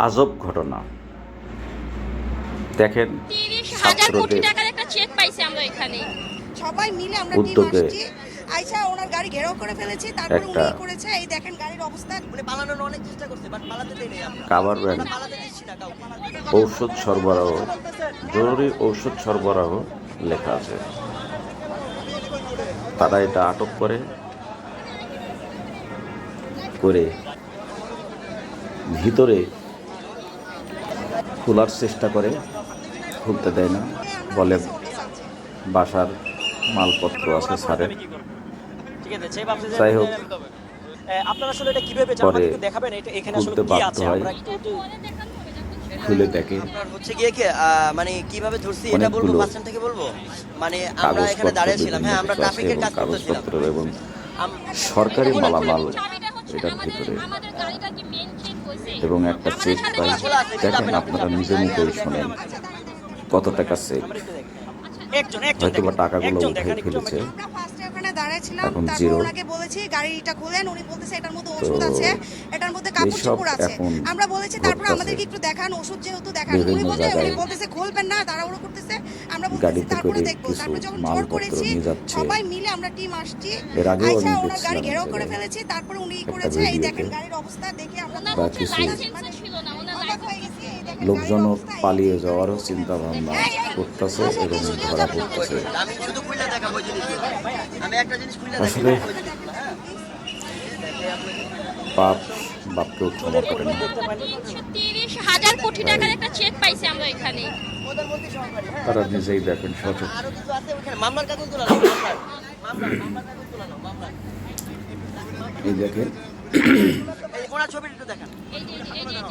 আজব ঘটনা দেখেন। 30,000 কোটি টাকার একটা চেক পাইছি আমরা এখানে। সবাই মিলে আমরা টিম উদ্যোগে আসছি, আইসা ওনার গাড়ি ঘেরাও করে ফেলেছি। তারপর একটা উনি করেছে, এই দেখেন গাড়ির অবস্থা। উনি পালানোর অনেক চেষ্টা করছে, বাট পালাতে দেয় নাই আমরা। কাভার ভ্যান, আমরা পালাতে দিচ্ছি না কাউকে। ঔষধ সরবরাহ, জরুরি ঔষধ সরবরাহ লেখা আছে। তারা এটা আটক করে ভিতরে খোলার চেষ্টা করে, খুলতে দেয় না, বলে বাসার মালপত্র আছে স্যারের। ঠিক আছে, সে ভাবছে যে যাই হোক, আপনারা আসলে এটা কিভাবে পরে আমাদেরকে দেখাবেন, এটা এখানে আসলে খুলতে কি বাধ্য আছে হয়। আমরা একটু খুলে দেখে আপনার হচ্ছে গিয়ে কি মানে কিভাবে ধরছি এটা বলবো, অনেকগুলো ফার্স্ট টাইম থেকে বলবো। মানে আমরা এখানে কাগজপত্র, দাঁড়িয়ে ছিলাম, বিভিন্ন হ্যাঁ আমরা কিছু আছে ট্রাফিকের এবং কাজ করতেছিলাম। কাগজপত্র এবং সরকারি মালামাল এটার ভিতরে আমাদের গাড়িটা কি মেইন চেক হইছে এবং একটা চেক পাই। দেখেন, আপনারা নিজে নিজেই শোনেন কত টাকা চেক। একজন হয়তো বা টাকাগুলো একজন উঠে দেখেন একটু ফেলেছে, আমরা ফার্স্টে ওখানে দাঁড়াইছিলাম, এখন তারপর জিরো। ওনাকে বলেছি গাড়িটা খুলেন, উনি বলতেছে এটার মধ্যে তো ওষুধ আছে, এটার মধ্যে কাপড় এইসব চোপড় আছে। এখন আমরা বলেছি তারপর ঘটতাছে আমাদেরকে একটু দেখান, ওষুধ যেহেতু দেখান। উনি বিভিন্ন জায়গায়। বলতেছে খুলবেন না, তাড়াহুড়ো করতেছে। আমরা বলতেছি গাড়িতে তারপরে করে দেখবো। কিছু তারপর যখন জোর মালপত্র করেছি, নিয়ে যাচ্ছে। সবাই মিলে আমরা টিম আসছি, এর আগেও আইসা আমি ওনার গাড়ি দেখছিলাম ঘেরাও করে যে ফেলেছি। তারপর উনি একটা করেছে, এই দেখেন ভিডিওতে গাড়ির অবস্থা দেখে আমরা ওনার বা হচ্ছে কিছু লাইসেন্সও ছিল না, ওনার অবাক হয়ে গেছি। এই দেখেন লোকজনও গাড়ির অবস্থা, পালিয়ে যাওয়ারও চিন্তা ভাবনা করতেছে এবং ধরা পড়তেছে। আমি শুধু খুলে দেখাবো ওই জিনিস। আমি একটা জিনিস খুলে আসলে দেখাবো। পাপ বাপকেও ক্ষমা করে না। 330,000 কোটি টাকার একটা চেক পাইছি আমরা এখানে। ওদের মধ্যে সহকারী, হ্যাঁ। তারা নিজেই দেখেন সচেতন। আরো কিছু আছে ওখানে, মামলার কাগজ তোলা নাও, মামলার কাগজ তোলা নাও, মামলার। এই দেখেন, এই ওনার ছবিটা একটু দেখান। এই যে এই যে এই যে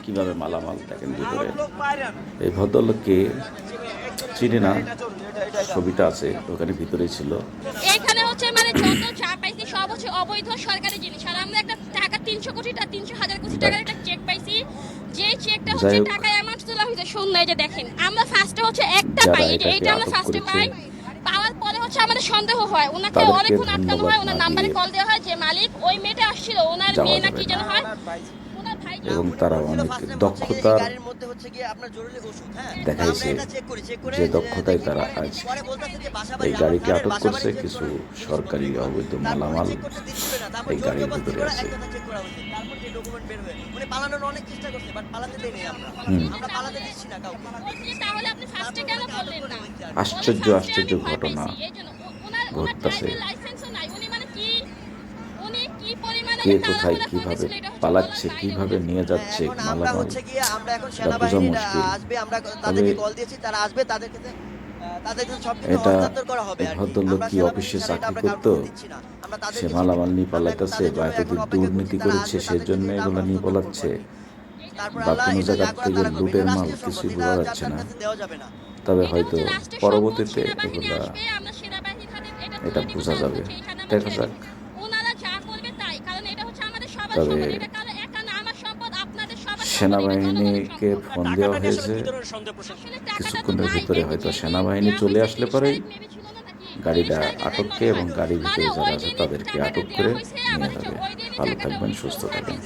কিভাবে মালামাল দেখেন ভিতরে। লোক বাইরেন। এই ভদ্রলোককে চিনি না, ছবিটা আছে ওখানে ভিতরেই ছিল। এখানে হচ্ছে মানে যত চা পাইছি সব হচ্ছে অবৈধ সরকারি জিনিস। আর আমরা একটা টাকা 300,000 কোটি টাকার একটা চেক পাইছি, যে চেকটা হচ্ছে যাই হোক, টাকা অ্যামাউন্ট তোলা হয়েছে শূন্য। এই যে দেখেন, আমরা ফার্স্টে হচ্ছে একটা যারা পাই, এই যে এটাকে এইটা আমরা আটক ফার্স্টে করেছে, পাই। পাওয়ার পরে হচ্ছে আমাদের সন্দেহ হয়, ওনাকে তাদেরকে অনেকক্ষণ আটকানো হয়, ধন্যবাদ ওনার না নাম্বারে দিয়ে কল দেওয়া হয় যে মালিক ওই মেয়েটা আসছিল, ওনার যাওয়া মেয়ে না যাবে কি না। যেন হয়, ওনার ভাই এবং তারা অনেক দক্ষতার গাড়ির মধ্যে হচ্ছে গিয়ে আপনার জরুরি ওষুধ, হ্যাঁ। দেখাইছে, আমরা এটা চেক করি, চেক করে যে দক্ষতায় তারা আজ পরে বলতেছে যে এই বাসাবাড়ি গাড়িকে আমার আটক বাসাবাড়ি করছে। চেক কিছু করো। সরকারি অবৈধ তারপর মালামাল চেক করতে দিচ্ছিল না, তারপর এই জোর গাড়ির জবরদস্তি ভিতরে করে আছে। একটা চেক করা হয়েছে। তারপর যে ডকুমেন্ট বের হয়ে উনি পালানোর অনেক চেষ্টা করছে, বাট পালাতে দেয় নাই আমরা। আমরা পালাতে দিচ্ছি না কাউকে। তাহলে আপনি ফার্স্টে কেন বললেন না? আশ্চর্য আশ্চর্য ঘটনা ঘটতেছে। কে কোথায় কিভাবে পালাচ্ছে, কিভাবে নিয়ে যাচ্ছে এখন আমরা মালামাল, হচ্ছে গিয়ে আমরা এখন এটা বোঝা সেনাবাহিনী মুশকিল। আসবে, আমরা তাদেরকে তবে কল দিয়েছি, তারা আসবে, তাদেরকে তাদেরকে সবকিছু এটা হস্তান্তর করা হবে আর কি। ভদ্রলোক আমরা কি সেনাবাহিনী অফিসে ছাড়া এটা চাকরি আমরা করতো? কাউকে দিচ্ছি না। আমরা সে তাদেরকে মালামাল নিয়ে আমরা পালাইতেছে, তাদের বা জন্য এখন এতদিন অপেক্ষা দুর্নীতি করছি, তারা করেছে আসবে, সেজন্য তাদের এগুলো নিয়ে হস্তান্তর পালাচ্ছে, করবো আর কি। তারপর বা আল্লাহ কোনো এটা জায়গা যা করার থেকে তারা করবে। লুটের এটা মাল রাষ্ট্রীয় কিছুই সম্পদ, বোঝা এটা যাচ্ছে না। যার কাছে দেওয়া যাবে না। তবে হয়তো পরবর্তীতে এগুলা এটা বোঝা যাবে, দেখা যাক। ওনারা যা করবে তাই, কারণ এটা হচ্ছে আমাদের সবার তবে সম্পদ, এটা কারণ একা না আমার সম্পদ, আপনাদের সবার সম্পদ, সেনাবাহিনীকে ফোন দেওয়া টাকাটা আসলে হয়েছে। কি ধরনের সন্দেহ প্রশ্ন? কিছুক্ষণের ভিতরে হয়তো সেনাবাহিনী চলে আসলে পরেই গাড়িটা আটককে এবং গাড়ির ভিতরে যারা আছে তাদেরকে আটক করে নিয়ে যাবে। ভালো থাকবেন, সুস্থ থাকবেন।